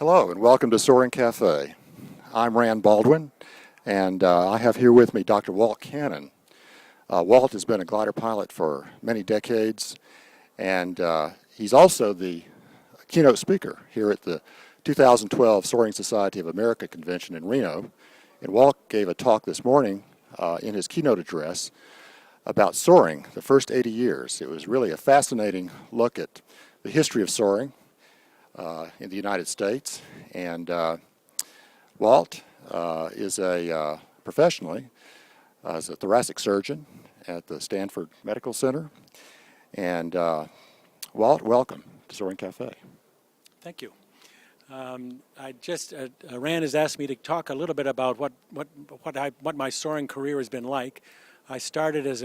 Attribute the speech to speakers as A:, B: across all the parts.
A: Hello and welcome to Soaring Café. I'm Rand Baldwin and I have here with me Dr. Walt Cannon. Walt has been a glider pilot for many decades and he's also the keynote speaker here at the 2012 Soaring Society of America convention in Reno. And Walt gave a talk this morning in his keynote address about soaring the first 80 years. It was really a fascinating look at the history of soaring in the United States, and Walt is professionally as a thoracic surgeon at the Stanford Medical Center. And Walt, welcome to Soaring Café.
B: Thank you. Rand has asked me to talk a little bit about what my soaring career has been like. I started out as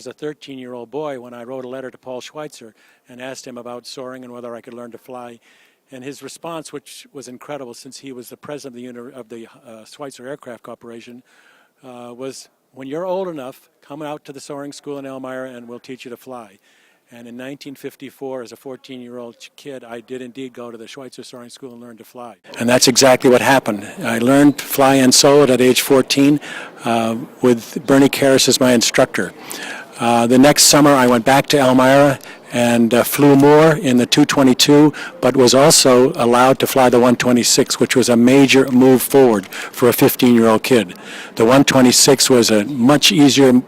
B: a 13-year-old boy when I wrote a letter to Paul Schweitzer and asked him about soaring and whether I could learn to fly. And his response, which was incredible since he was the president of the Schweitzer Aircraft Corporation, was, "When you're old enough, come out to the soaring school in Elmira and we'll teach you to fly." And in 1954, as a 14-year-old kid, I did indeed go to the Schweitzer Soaring School and learn to fly. And that's exactly what happened. I learned to fly and soloed at age 14 with Bernie Karras as my instructor. The next summer, I went back to Elmira and flew more in the 222, but was also allowed to fly the 126, which was a major move forward for a 15-year-old kid. The 126 was a much easier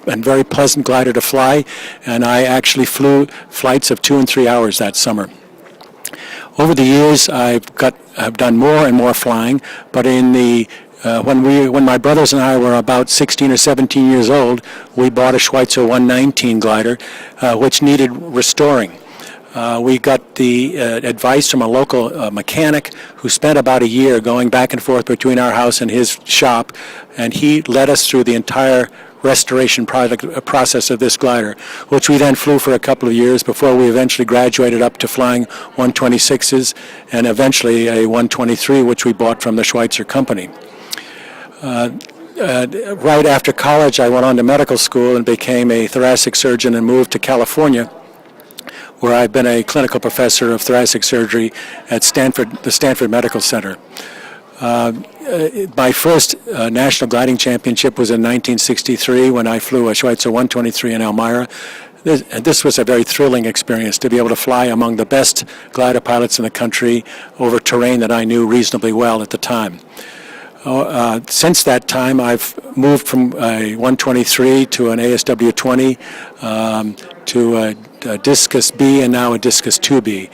B: and very pleasant glider to fly, and I actually flew flights of 2 and 3 hours that summer. Over the years, I've done more and more flying, but in the when my brothers and I were about 16 or 17 years old, we bought a Schweitzer 119 glider, which needed restoring. We got the advice from a local mechanic who spent about a year going back and forth between our house and his shop, and he led us through the entire restoration process of this glider, which we then flew for a couple of years before we eventually graduated up to flying 126s and eventually a 123, which we bought from the Schweitzer company. Right after college, I went on to medical school and became a thoracic surgeon and moved to California, where I've been a clinical professor of thoracic surgery at the Stanford Medical Center. My first national gliding championship was in 1963 when I flew a Schweitzer 123 in Elmira. This was a very thrilling experience to be able to fly among the best glider pilots in the country over terrain that I knew reasonably well at the time. Since that time, I've moved from a 123 to an ASW 20 to a Discus B and now a Discus 2B.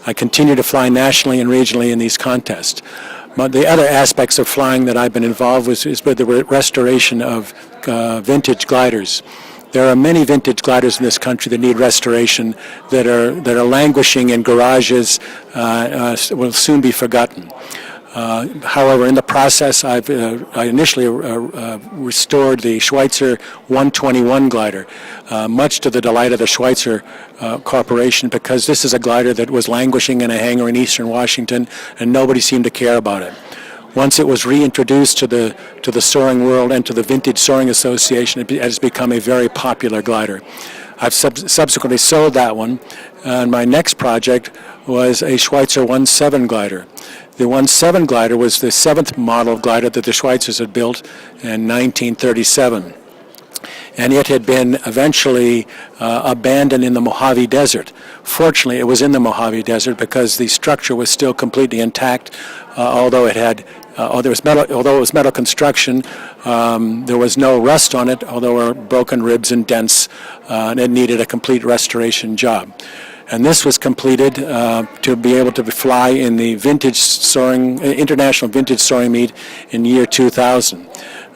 B: I continue to fly nationally and regionally in these contests. But the other aspects of flying that I've been involved with is with the restoration of vintage gliders. There are many vintage gliders in this country that need restoration that are languishing in garages, will soon be forgotten. However, in the process, I initially restored the Schweitzer 121 glider, much to the delight of the Schweitzer Corporation, because this is a glider that was languishing in a hangar in eastern Washington, and nobody seemed to care about it. Once it was reintroduced to the soaring world and to the Vintage Soaring Association, it has become a very popular glider. I've subsequently sold that one, and my next project was a Schweitzer 17 glider. The 17 glider was the 7th model glider that the Schweitzers had built in 1937. And it had been eventually abandoned in the Mojave Desert. Fortunately, it was in the Mojave Desert because the structure was still completely intact, although it was metal construction. There was no rust on it, although there were broken ribs and dents, and it needed a complete restoration job. And this was completed to be able to fly in the International Vintage Soaring Meet in year 2000.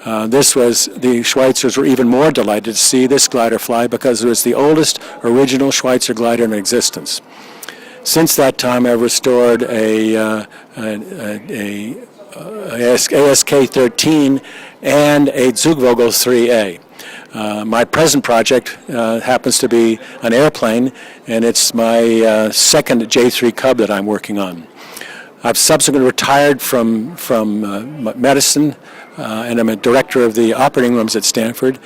B: The Schweitzers were even more delighted to see this glider fly because it was the oldest original Schweitzer glider in existence. Since that time, I've restored a ASK-13 and a Zugvogel 3A. My present project happens to be an airplane, and it's my second J3 Cub that I'm working on. I've subsequently retired from medicine, and I'm a director of the operating rooms at Stanford,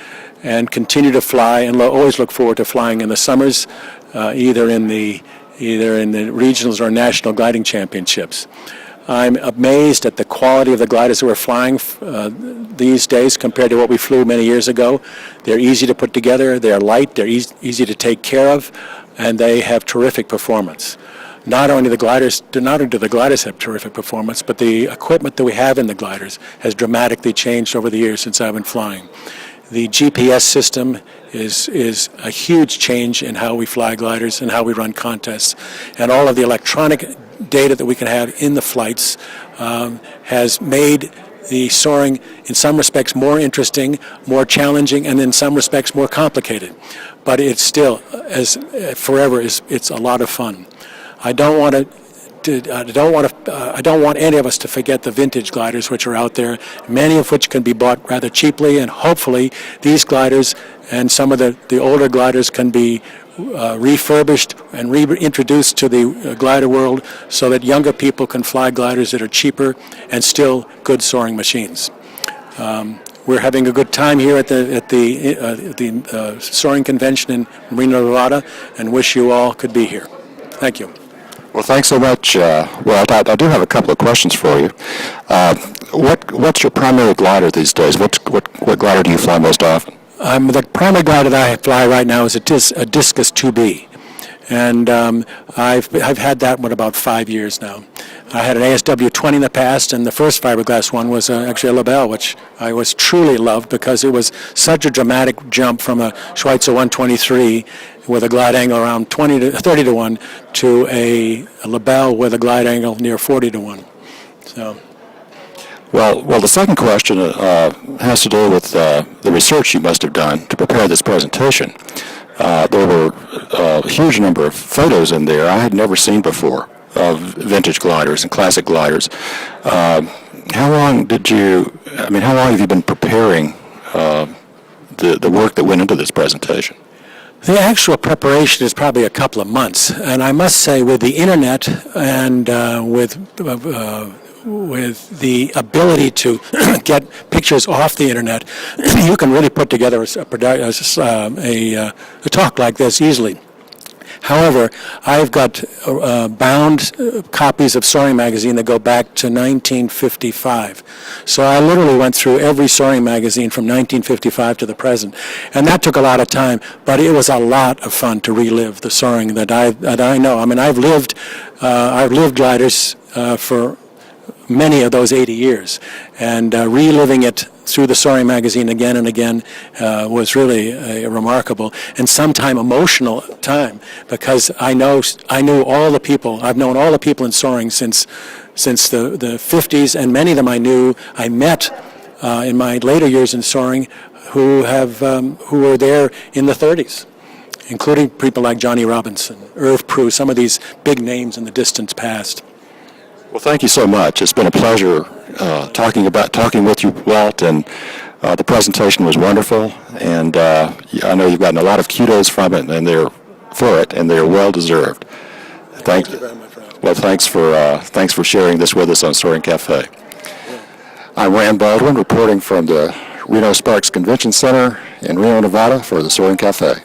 B: and continue to fly and always look forward to flying in the summers, either in the either in the regionals or national gliding championships. I'm amazed at the quality of the gliders that we're flying these days compared to what we flew many years ago. They're easy to put together, they're light, they're easy to take care of, and they have terrific performance. Not only do the gliders have terrific performance, but the equipment that we have in the gliders has dramatically changed over the years since I've been flying. The GPS system is a huge change in how we fly gliders and how we run contests. And all of the electronic data that we can have in the flights has made the soaring, in some respects, more interesting, more challenging, and in some respects, more complicated. But it's still, as forever, it's a lot of fun. I don't want any of us to forget the vintage gliders which are out there, many of which can be bought rather cheaply, and hopefully these gliders and some of the older gliders can be refurbished and reintroduced to the glider world so that younger people can fly gliders that are cheaper and still good soaring machines. We're having a good time here at the Soaring Convention in Reno, Nevada, and wish you all could be here. Thank you.
A: Well, thanks so much, Walt. I do have a couple of questions for you. What's your primary glider these days? What glider do you fly most often?
B: The primary glider that I fly right now is a Discus 2B, and I've had that one about 5 years now. I had an ASW 20 in the past, and the first fiberglass one was actually a Lebel, which I was truly loved because it was such a dramatic jump from a Schweitzer 123 with a glide angle around 30 to 1 to a Lebel with a glide angle near 40 to 1. So.
A: Well, the second question has to do with the research you must have done to prepare this presentation. There were a huge number of photos in there I had never seen before of vintage gliders and classic gliders. How long have you been preparing the work that went into this presentation?
B: The actual preparation is probably a couple of months, and I must say with the internet and with the ability to get pictures off the internet, you can really put together a talk like this easily. However, I've got bound copies of Soaring magazine that go back to 1955. So I literally went through every Soaring magazine from 1955 to the present. And that took a lot of time, but it was a lot of fun to relive the Soaring that I know. I mean, I've lived gliders for many of those 80 years, and reliving it through the Soaring magazine again and again was really a remarkable and sometime emotional time, because I knew all the people. I've known all the people in Soaring since the 50s, and many of them I met in my later years in Soaring who were there in the 30s, including people like Johnny Robinson, Irv Prue, some of these big names in the distant past.
A: Well, thank you so much. It's been a pleasure talking with you, Walt, and the presentation was wonderful. And I know you've gotten a lot of kudos from it, and they're well deserved.
B: Thank you very much, Rand.
A: Well, thanks for sharing this with us on Soaring Café. I'm Rand Baldwin, reporting from the Reno Sparks Convention Center in Reno, Nevada, for the Soaring Café.